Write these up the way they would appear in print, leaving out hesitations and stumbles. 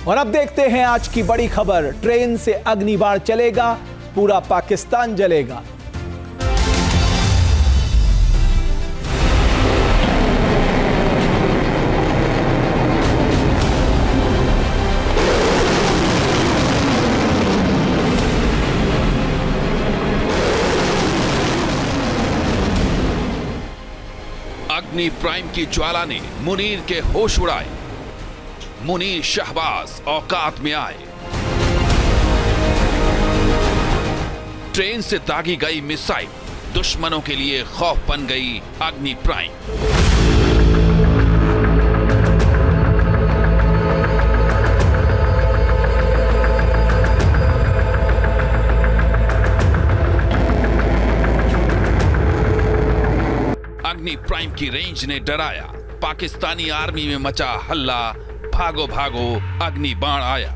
और अब देखते हैं आज की बड़ी खबर। ट्रेन से अग्निबाण चलेगा, पूरा पाकिस्तान जलेगा। अग्नि प्राइम की ज्वाला ने मुनीर के होश उड़ाए। मुनीर शहबाज औकात में आए। ट्रेन से दागी गई मिसाइल दुश्मनों के लिए खौफ बन गई अग्नि प्राइम। अग्नि प्राइम की रेंज ने डराया। पाकिस्तानी आर्मी में मचा हल्ला, भागो भागो अग्नि बाण आया।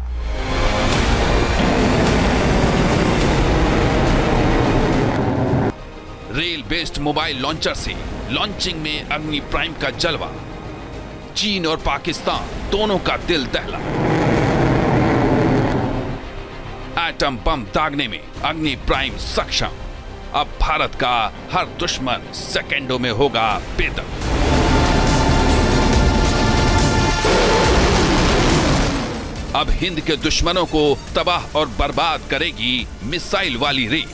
रेल बेस्ड मोबाइल लॉन्चर से लॉन्चिंग में अग्नि प्राइम का जलवा। चीन और पाकिस्तान दोनों का दिल दहला। एटम बम दागने में अग्नि प्राइम सक्षम। अब भारत का हर दुश्मन सेकंडों में होगा बेदम। अब हिंद के दुश्मनों को तबाह और बर्बाद करेगी मिसाइल वाली रेल।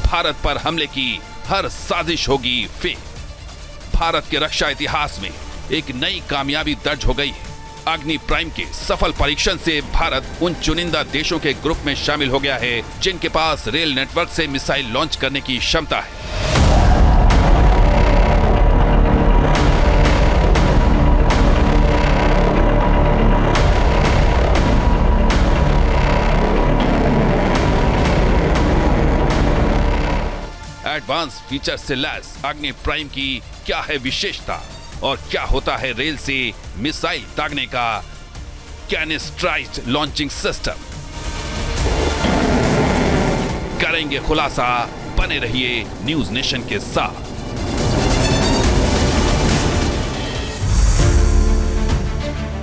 भारत पर हमले की हर साजिश होगी फेल। भारत के रक्षा इतिहास में एक नई कामयाबी दर्ज हो गई है। अग्नि प्राइम के सफल परीक्षण से भारत उन चुनिंदा देशों के ग्रुप में शामिल हो गया है जिनके पास रेल नेटवर्क से मिसाइल लॉन्च करने की क्षमता है। एडवांस फीचर से लैस अग्नि प्राइम की क्या है विशेषता और क्या होता है रेल से मिसाइल दागने का कैनिस्ट्राइज्ड लॉन्चिंग सिस्टम, करेंगे खुलासा। बने रहिए न्यूज नेशन के साथ।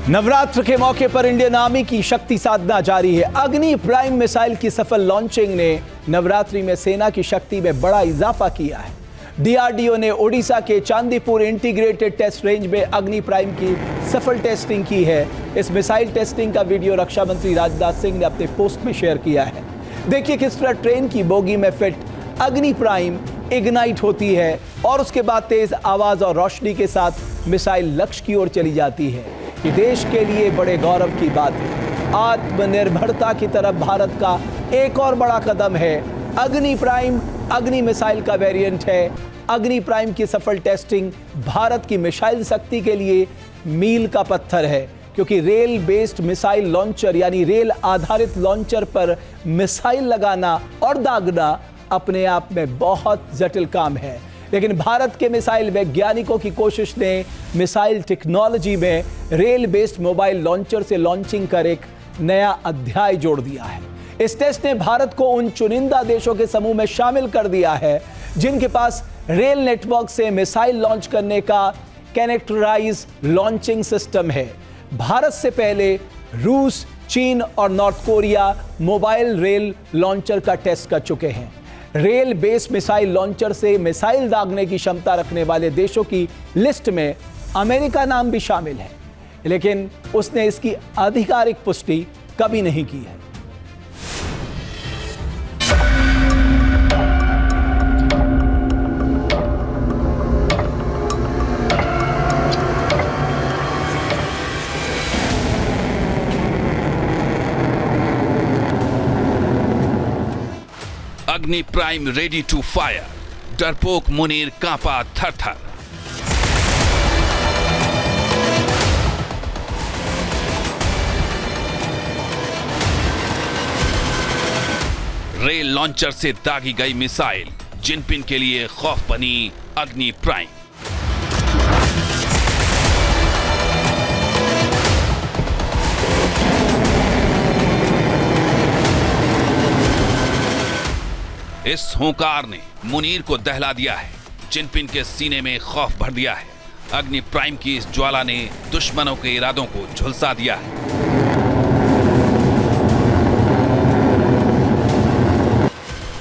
नवरात्र के मौके पर इंडियन आर्मी की शक्ति साधना जारी है। अग्नि प्राइम मिसाइल की सफल लॉन्चिंग ने नवरात्रि में सेना की शक्ति में बड़ा इजाफा किया है। डीआरडीओ ने ओडिशा के चांदीपुर इंटीग्रेटेड टेस्ट रेंज में अग्नि प्राइम की सफल टेस्टिंग की है। इस मिसाइल टेस्टिंग का वीडियो रक्षा मंत्री राजनाथ सिंह ने अपने पोस्ट में शेयर किया है। देखिए किस तरह ट्रेन की बोगी में फिट अग्नि प्राइम इग्नाइट होती है और उसके बाद तेज आवाज और रोशनी के साथ मिसाइल लक्ष्य की ओर चली जाती है। ये देश के लिए बड़े गौरव की बात है। आत्मनिर्भरता की तरफ भारत का एक और बड़ा कदम है। अग्नि प्राइम अग्नि मिसाइल का वेरिएंट है। अग्नि प्राइम की सफल टेस्टिंग भारत की मिसाइल शक्ति के लिए मील का पत्थर है, क्योंकि रेल बेस्ड मिसाइल लॉन्चर यानी रेल आधारित लॉन्चर पर मिसाइल लगाना और दागना अपने आप में बहुत जटिल काम है। लेकिन भारत के मिसाइल वैज्ञानिकों की कोशिश ने मिसाइल टेक्नोलॉजी में रेल बेस्ड मोबाइल लॉन्चर से लॉन्चिंग कर एक नया अध्याय जोड़ दिया है। इस टेस्ट ने भारत को उन चुनिंदा देशों के समूह में शामिल कर दिया है जिनके पास रेल नेटवर्क से मिसाइल लॉन्च करने का कैरेक्टराइज लॉन्चिंग सिस्टम है। भारत से पहले रूस, चीन और north Korea mobile rail launcher का टेस्ट कर चुके हैं। रेल बेस मिसाइल लॉन्चर से मिसाइल दागने की क्षमता रखने वाले देशों की लिस्ट में अमेरिका नाम भी शामिल है, लेकिन उसने इसकी आधिकारिक पुष्टि कभी नहीं की है। अग्नि प्राइम रेडी टू फायर। डरपोक मुनीर कांपा थर-थर। रेल लॉन्चर से दागी गई मिसाइल जिनपिन के लिए खौफ बनी अग्नि प्राइम। इस होकार ने मुनीर को दहला दिया है। जिनपिन के सीने में खौफ भर दिया है। अग्नि प्राइम की इस ज्वाला ने दुश्मनों के इरादों को झुलसा दिया है।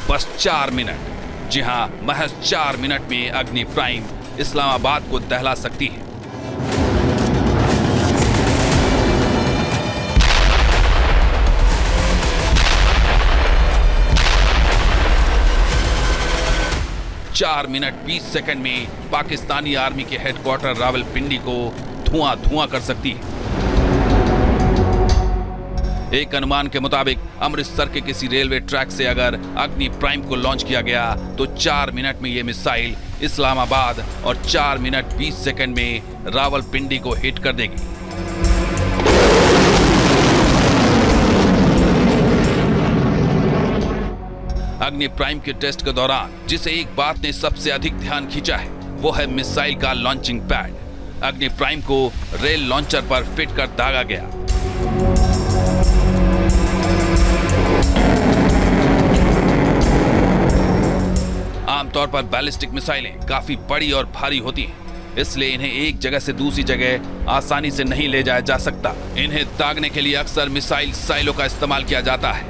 बस 4 मिनट, जी हां, महज 4 मिनट में अग्नि प्राइम इस्लामाबाद को दहला सकती है। चार मिनट 20 सेकंड में पाकिस्तानी आर्मी के हेडक्वार्टर रावलपिंडी को धुआं कर सकती है। एक अनुमान के मुताबिक अमृतसर के किसी रेलवे ट्रैक से अगर अग्नि प्राइम को लॉन्च किया गया तो 4 मिनट में यह मिसाइल इस्लामाबाद और 4 मिनट 20 सेकंड में रावलपिंडी को हिट कर देगी। अग्नि प्राइम के टेस्ट के दौरान जिसे एक बात ने सबसे अधिक ध्यान खींचा है वो है मिसाइल का लॉन्चिंग पैड। अग्नि प्राइम को रेल लॉन्चर पर फिट कर दागा गया। आमतौर पर बैलिस्टिक मिसाइलें काफी बड़ी और भारी होती हैं, इसलिए इन्हें एक जगह से दूसरी जगह आसानी से नहीं ले जाया जा सकता। इन्हें दागने के लिए अक्सर मिसाइल साइलो का इस्तेमाल किया जाता है।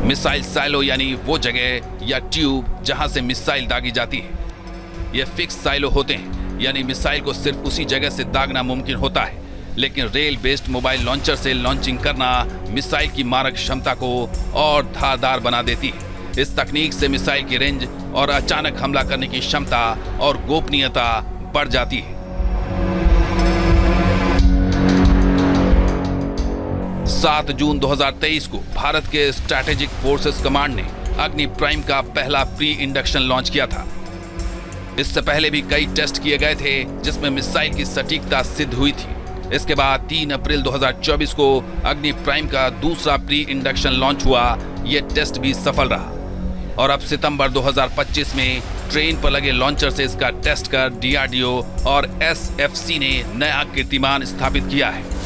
मिसाइल साइलो यानी वो जगह या ट्यूब जहां से मिसाइल दागी जाती है। ये फिक्स साइलो होते हैं, यानी मिसाइल को सिर्फ उसी जगह से दागना मुमकिन होता है, लेकिन रेल बेस्ड मोबाइल लॉन्चर से लॉन्चिंग करना मिसाइल की मारक क्षमता को और धारदार बना देती है। इस तकनीक से मिसाइल की रेंज और अचानक हमला करने की क्षमता और गोपनीयता बढ़ जाती है। 7 जून 2023 को भारत के स्ट्रैटेजिक फोर्सेस कमांड ने अग्नि प्राइम का पहला प्री इंडक्शन लॉन्च किया था। इससे पहले भी कई टेस्ट किए गए थे जिसमें मिसाइल की सटीकता सिद्ध हुई थी। इसके बाद 3 अप्रैल 2024 को अग्नि प्राइम का दूसरा प्री इंडक्शन लॉन्च हुआ। यह टेस्ट भी सफल रहा और अब सितंबर 2025 में ट्रेन पर लगे लॉन्चर से इसका टेस्ट कर DRDO और SFC ने नया कीर्तिमान स्थापित किया है।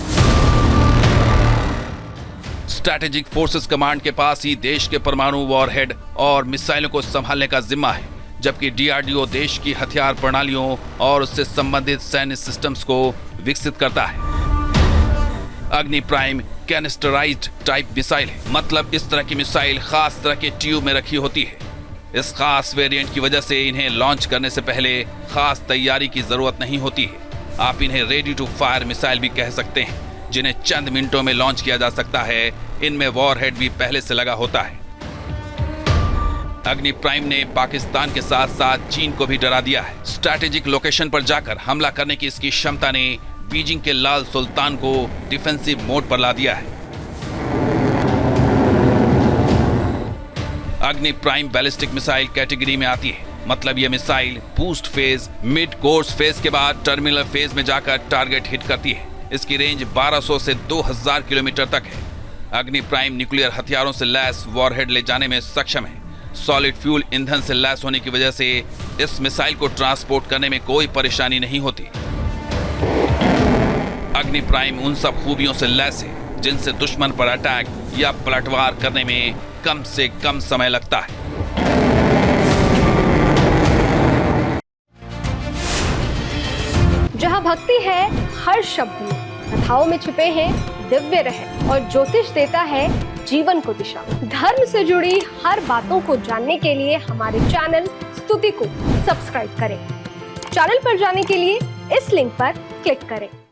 स्ट्रैटेजिक फोर्सेस कमांड के पास ही देश के परमाणु वॉरहेड और मिसाइलों को संभालने का जिम्मा है, जबकि DRDO देश की हथियार प्रणालियों और उससे संबंधित सैन्य सिस्टम्स को विकसित करता है। अग्नि प्राइम कैनिस्टराइज्ड टाइप मिसाइल है, मतलब इस तरह की मिसाइल खास तरह के ट्यूब में रखी होती है। इस खास वेरिएंट की वजह से इन्हें लॉन्च करने से पहले खास तैयारी की जरूरत नहीं होती है। आप इन्हें रेडी टू फायर मिसाइल भी कह सकते हैं, जिन्हें चंद मिनटों में लॉन्च किया जा सकता है। इनमें वॉरहेड भी पहले से लगा होता है। अग्नि प्राइम ने पाकिस्तान के साथ साथ चीन को भी डरा दिया है। स्ट्रैटेजिक लोकेशन पर जाकर हमला करने की इसकी क्षमता ने बीजिंग के लाल सुल्तान को डिफेंसिव मोड पर ला दिया है। अग्नि प्राइम बैलिस्टिक मिसाइल कैटेगरी में आती है, मतलब यह missile boost phase, mid course phase के बाद टर्मिनल फेज में जाकर टारगेट हिट करती है। इसकी रेंज 1200 से 2000 किलोमीटर तक है। अग्नि प्राइम न्यूक्लियर हथियारों से लैस वॉरहेड ले जाने में सक्षम है। सॉलिड फ्यूल ईंधन से लैस होने की वजह से इस मिसाइल को ट्रांसपोर्ट करने में कोई परेशानी नहीं होती। अग्नि प्राइम उन सब खूबियों से लैस है जिनसे दुश्मन पर अटैक या पलटवार करने में कम से कम समय लगता है। जहाँ भक्ति है हर शब्द में, कथाओं में छुपे हैं दिव्य रहस्य और ज्योतिष देता है जीवन को दिशा। धर्म से जुड़ी हर बातों को जानने के लिए हमारे चैनल स्तुति को सब्सक्राइब करें। चैनल पर जाने के लिए इस लिंक पर क्लिक करें।